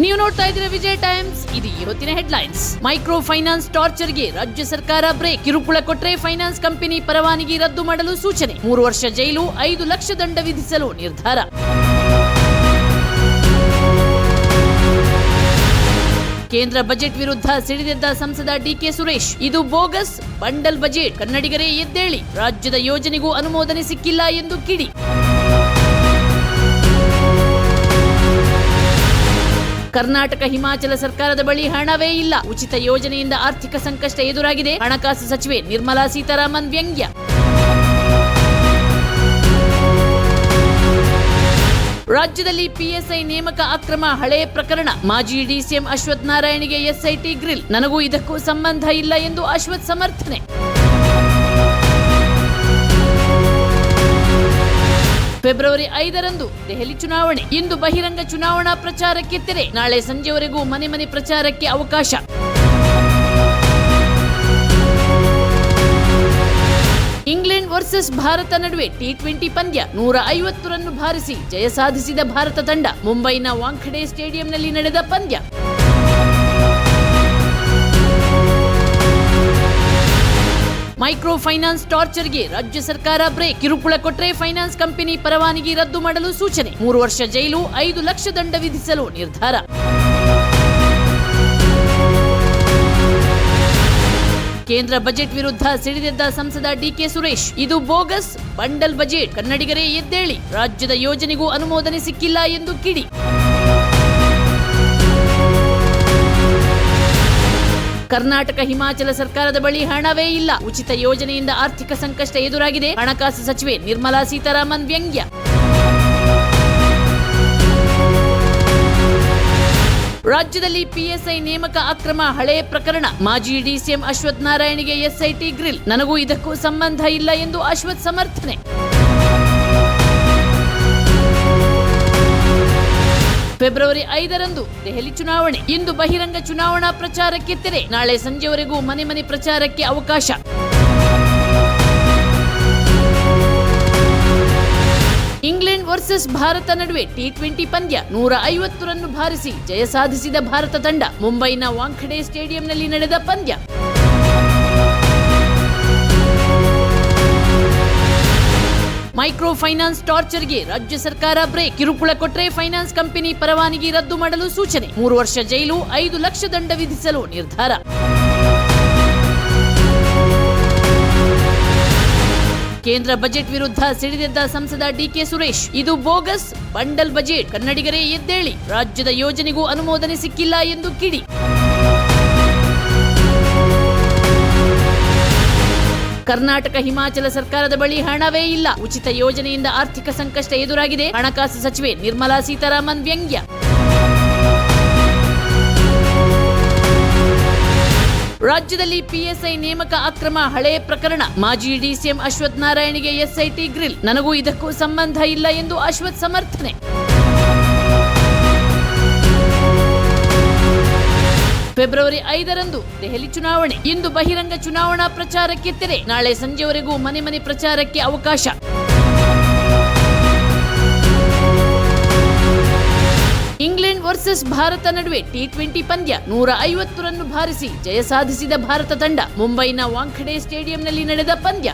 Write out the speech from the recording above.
ನೀವು ನೋಡ್ತಾ ಇದ್ದೀರಾ ವಿಜಯ ಟೈಮ್ಸ್. ಇದು ಇವತ್ತಿನ ಹೆಡ್ಲೈನ್ಸ್. ಮೈಕ್ರೋ ಫೈನಾನ್ಸ್ ಟಾರ್ಚರ್ಗೆ ರಾಜ್ಯ ಸರ್ಕಾರ ಬ್ರೇಕ್. ಕಿರುಕುಳ ಕೊಟ್ಟರೆ ಫೈನಾನ್ಸ್ ಕಂಪನಿ ಪರವಾನಗಿ ರದ್ದು ಮಾಡಲು ಸೂಚನೆ. 3 ವರ್ಷ ಜೈಲು, 5 ಲಕ್ಷ ದಂಡ ವಿಧಿಸಲು ನಿರ್ಧಾರ. ಕೇಂದ್ರ ಬಜೆಟ್ ವಿರುದ್ಧ ಸಿಡಿದೆದ್ದ ಸಂಸದ ಡಿಕೆ ಸುರೇಶ್. ಇದು ಬೋಗಸ್ ಬಂಡಲ್ ಬಜೆಟ್, ಕನ್ನಡಿಗರೇ ಎದ್ದೇಳಿ, ರಾಜ್ಯದ ಯೋಜನೆಗೂ ಅನುಮೋದನೆ ಸಿಕ್ಕಿಲ್ಲ ಎಂದು ಕಿಡಿ. ಕರ್ನಾಟಕ ಹಿಮಾಚಲ ಸರ್ಕಾರದ ಬಳಿ ಹಣವೇ ಇಲ್ಲ, ಉಚಿತ ಯೋಜನೆಯಿಂದ ಆರ್ಥಿಕ ಸಂಕಷ್ಟ ಎದುರಾಗಿದೆ. ಹಣಕಾಸು ಸಚಿವೆ ನಿರ್ಮಲಾ ಸೀತಾರಾಮನ್ ವ್ಯಂಗ್ಯ. ರಾಜ್ಯದಲ್ಲಿ ಪಿಎಸ್ಐ ನೇಮಕ ಅಕ್ರಮ ಹಳೆ ಪ್ರಕರಣ. ಮಾಜಿ ಡಿಸಿಎಂ ಅಶ್ವಥ್ ನಾರಾಯಣ್ಗೆ ಎಸ್ಐಟಿ ಗ್ರಿಲ್. ನನಗೂ ಇದಕ್ಕೂ ಸಂಬಂಧ ಇಲ್ಲ ಎಂದು ಅಶ್ವಥ್ ಸಮರ್ಥನೆ. ಫೆಬ್ರವರಿ 5ರಂದು ದೆಹಲಿ ಚುನಾವಣೆ. ಇಂದು ಬಹಿರಂಗ ಚುನಾವಣಾ ಪ್ರಚಾರಕ್ಕೆ ತೆರೆ. ನಾಳೆ ಸಂಜೆವರೆಗೂ ಮನೆ ಮನೆ ಪ್ರಚಾರಕ್ಕೆ ಅವಕಾಶ. ಇಂಗ್ಲೆಂಡ್ ವರ್ಸಸ್ ಭಾರತ ನಡುವೆ ಟಿ20 ಪಂದ್ಯ. 150 ರನ್ ಬಾರಿಸಿ ಜಯ ಸಾಧಿಸಿದ ಭಾರತ ತಂಡ. ಮುಂಬೈನ ವಾಂಖೆಡೆ ಸ್ಟೇಡಿಯಂನಲ್ಲಿ ನಡೆದ ಪಂದ್ಯ. ಮೈಕ್ರೋ ಫೈನಾನ್ಸ್ ಟಾರ್ಚರ್ಗೆ ರಾಜ್ಯ ಸರ್ಕಾರ ಬ್ರೇಕ್. ಕಿರುಕುಳ ಕೊಟ್ಟರೆ ಫೈನಾನ್ಸ್ ಕಂಪನಿ ಪರವಾನಗಿ ರದ್ದು ಮಾಡಲು ಸೂಚನೆ. 3 ವರ್ಷ ಜೈಲು, 5 ಲಕ್ಷ ದಂಡ ವಿಧಿಸಲು ನಿರ್ಧಾರ. ಕೇಂದ್ರ ಬಜೆಟ್ ವಿರುದ್ಧ ಸಿಡಿದೆದ್ದ ಸಂಸದ ಡಿಕೆ ಸುರೇಶ್. ಇದು ಬೋಗಸ್ ಬಂಡಲ್ ಬಜೆಟ್, ಕನ್ನಡಿಗರೇ ಎದ್ದೇಳಿ, ರಾಜ್ಯದ ಯೋಜನೆಗೂ ಅನುಮೋದನೆ ಸಿಕ್ಕಿಲ್ಲ ಎಂದು ಕಿಡಿ. ಕರ್ನಾಟಕ ಹಿಮಾಚಲ ಸರ್ಕಾರದ ಬಳಿ ಹಣವೇ ಇಲ್ಲ, ಉಚಿತ ಯೋಜನೆಯಿಂದ ಆರ್ಥಿಕ ಸಂಕಷ್ಟ ಎದುರಾಗಿದೆ. ಹಣಕಾಸು ಸಚಿವೆ ನಿರ್ಮಲಾ ಸೀತಾರಾಮನ್ ವ್ಯಂಗ್ಯ. ರಾಜ್ಯದಲ್ಲಿ ಪಿಎಸ್ಐ ನೇಮಕ ಅಕ್ರಮ ಹಳೆ ಪ್ರಕರಣ. ಮಾಜಿ ಡಿಸಿಎಂ ಅಶ್ವಥ್ ನಾರಾಯಣ್ಗೆ ಎಸ್ಐಟಿ ಗ್ರಿಲ್. ನನಗೂ ಇದಕ್ಕೂ ಸಂಬಂಧ ಇಲ್ಲ ಎಂದು ಅಶ್ವಥ್ ಸಮರ್ಥನೆ. ಫೆಬ್ರವರಿ 5ರಂದು ದೆಹಲಿ ಚುನಾವಣೆ. ಇಂದು ಬಹಿರಂಗ ಚುನಾವಣಾ ಪ್ರಚಾರಕ್ಕೆ ತೆರೆ. ನಾಳೆ ಸಂಜೆವರೆಗೂ ಮನೆ ಮನೆ ಪ್ರಚಾರಕ್ಕೆ ಅವಕಾಶ. ಇಂಗ್ಲೆಂಡ್ ವರ್ಸಸ್ ಭಾರತ ನಡುವೆ ಟಿ20 ಪಂದ್ಯ. 150 ರನ್ ಬಾರಿಸಿ ಜಯ ಸಾಧಿಸಿದ ಭಾರತ ತಂಡ. ಮುಂಬೈನ ವಾಂಖೆಡೆ ಸ್ಟೇಡಿಯಂನಲ್ಲಿ ನಡೆದ ಪಂದ್ಯ. ಮೈಕ್ರೋ ಫೈನಾನ್ಸ್ ಟಾರ್ಚರ್ಗೆ ರಾಜ್ಯ ಸರ್ಕಾರ ಬ್ರೇಕ್. ಕಿರುಕುಳ ಕೊಟ್ಟರೆ ಫೈನಾನ್ಸ್ ಕಂಪನಿ ಪರವಾನಗಿ ರದ್ದು ಮಾಡಲು ಸೂಚನೆ. 3 ವರ್ಷ ಜೈಲು, 5 ಲಕ್ಷ ದಂಡ ವಿಧಿಸಲು ನಿರ್ಧಾರ. ಕೇಂದ್ರ ಬಜೆಟ್ ವಿರುದ್ಧ ಸಿಡಿದೆದ್ದ ಸಂಸದ ಡಿಕೆ ಸುರೇಶ್. ಇದು ಬೋಗಸ್ ಬಂಡಲ್ ಬಜೆಟ್, ಕನ್ನಡಿಗರೇ ಎದ್ದೇಳಿ, ರಾಜ್ಯದ ಯೋಜನೆಗೂ ಅನುಮೋದನೆ ಸಿಕ್ಕಿಲ್ಲ ಎಂದು ಕಿಡಿ. ಕರ್ನಾಟಕ ಹಿಮಾಚಲ ಸರ್ಕಾರದ ಬಳಿ ಹಣವೇ ಇಲ್ಲ, ಉಚಿತ ಯೋಜನೆಯಿಂದ ಆರ್ಥಿಕ ಸಂಕಷ್ಟ ಎದುರಾಗಿದೆ. ಹಣಕಾಸು ಸಚಿವೆ ನಿರ್ಮಲಾ ಸೀತಾರಾಮನ್ ವ್ಯಂಗ್ಯ. ರಾಜ್ಯದಲ್ಲಿ ಪಿಎಸ್ಐ ನೇಮಕ ಅಕ್ರಮ ಹಳೆ ಪ್ರಕರಣ. ಮಾಜಿ ಡಿಸಿಎಂ ಅಶ್ವಥ್ ನಾರಾಯಣ್ಗೆ ಎಸ್ಐಟಿ ಗ್ರಿಲ್. ನನಗೂ ಇದಕ್ಕೂ ಸಂಬಂಧ ಇಲ್ಲ ಎಂದು ಅಶ್ವಥ್ ಸಮರ್ಥನೆ. ಫೆಬ್ರವರಿ 5ರಂದು ದೆಹಲಿ ಚುನಾವಣೆ. ಇಂದು ಬಹಿರಂಗ ಚುನಾವಣಾ ಪ್ರಚಾರಕ್ಕೆ ತೆರೆ. ನಾಳೆ ಸಂಜೆವರೆಗೂ ಮನೆ ಮನೆ ಪ್ರಚಾರಕ್ಕೆ ಅವಕಾಶ. ಇಂಗ್ಲೆಂಡ್ ವರ್ಸಸ್ ಭಾರತ ನಡುವೆ ಟಿ20 ಪಂದ್ಯ. 150 ರನ್ ಬಾರಿಸಿ ಜಯ ಸಾಧಿಸಿದ ಭಾರತ ತಂಡ. ಮುಂಬೈನ ವಾಂಖೆಡೆ ಸ್ಟೇಡಿಯಂನಲ್ಲಿ ನಡೆದ ಪಂದ್ಯ.